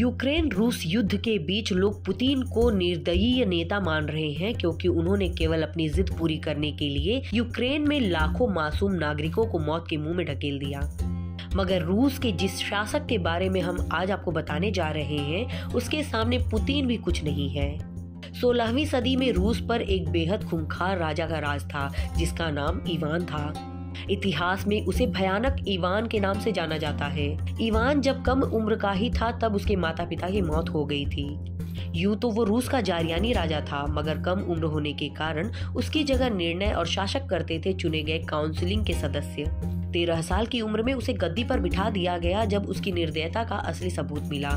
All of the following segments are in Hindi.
यूक्रेन रूस युद्ध के बीच लोग पुतिन को निर्दयी नेता मान रहे हैं, क्योंकि उन्होंने केवल अपनी जिद पूरी करने के लिए यूक्रेन में लाखों मासूम नागरिकों को मौत के मुंह में ढकेल दिया। मगर रूस के जिस शासक के बारे में हम आज आपको बताने जा रहे हैं, उसके सामने पुतिन भी कुछ नहीं है। 16वीं सदी में रूस पर एक बेहद खूंखार राजा का राज था, जिसका नाम इवान था। इतिहास में उसे भयानक इवान के नाम से जाना जाता है। इवान जब कम उम्र का ही था तब उसके माता पिता की मौत हो गई थी। यूं तो वो रूस का जारयानी राजा था, मगर कम उम्र होने के कारण उसकी जगह निर्णय और शासक करते थे चुने गए काउंसिलिंग के सदस्य। 13 साल की उम्र में उसे गद्दी पर बिठा दिया गया जब उसकी निर्दयता का असली सबूत मिला।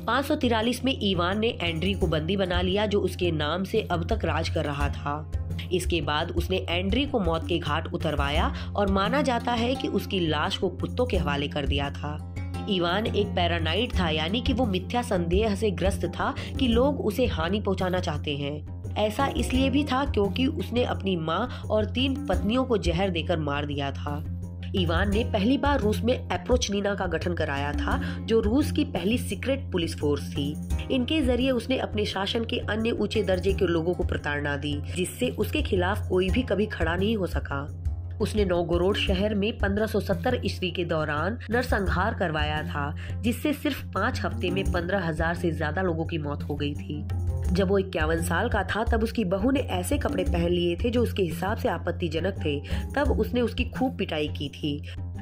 543 में इवान ने एंड्री को बंदी बना लिया, जो उसके नाम से अब तक राज कर रहा था। इसके बाद उसने एंड्री को मौत के घाट उतरवाया और माना जाता है कि उसकी लाश को कुत्तों के हवाले कर दिया था। इवान एक पैरानाइड था, यानी कि वो मिथ्या संदेह से ग्रस्त था कि लोग उसे हानि पहुंचाना चाहते हैं। ऐसा इसलिए भी था क्योंकि उसने अपनी मां और 3 पत्नियों को जहर देकर मार दिया था। इवान ने पहली बार रूस में एप्रोचनीना का गठन कराया था, जो रूस की पहली सीक्रेट पुलिस फोर्स थी। इनके जरिए उसने अपने शासन के अन्य ऊंचे दर्जे के लोगों को प्रताड़ना दी, जिससे उसके खिलाफ कोई भी कभी खड़ा नहीं हो सका। उसने नोवगोरोड शहर में 1570 ईस्वी के दौरान नरसंहार करवाया था, जिससे सिर्फ 5 हफ्ते में 15,000 से ज्यादा लोगों की मौत हो गई थी। जब वो 51 साल का था तब उसकी बहू ने ऐसे कपड़े पहन लिए थे जो उसके हिसाब से आपत्तिजनक थे। तब उसने उसकी खूब पिटाई की थी।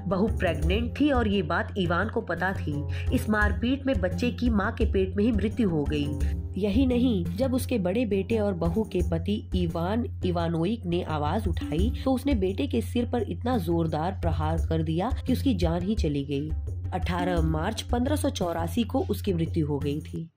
बहू प्रेग्नेंट थी और ये बात इवान को पता थी। इस मारपीट में बच्चे की मां के पेट में ही मृत्यु हो गई। यही नहीं, जब उसके बड़े बेटे और बहू के पति इवान इवानोविक ने आवाज उठाई तो उसने बेटे के सिर पर इतना जोरदार प्रहार कर दिया कि उसकी जान ही चली गई। 18 मार्च 1584 को उसकी मृत्यु हो गई थी।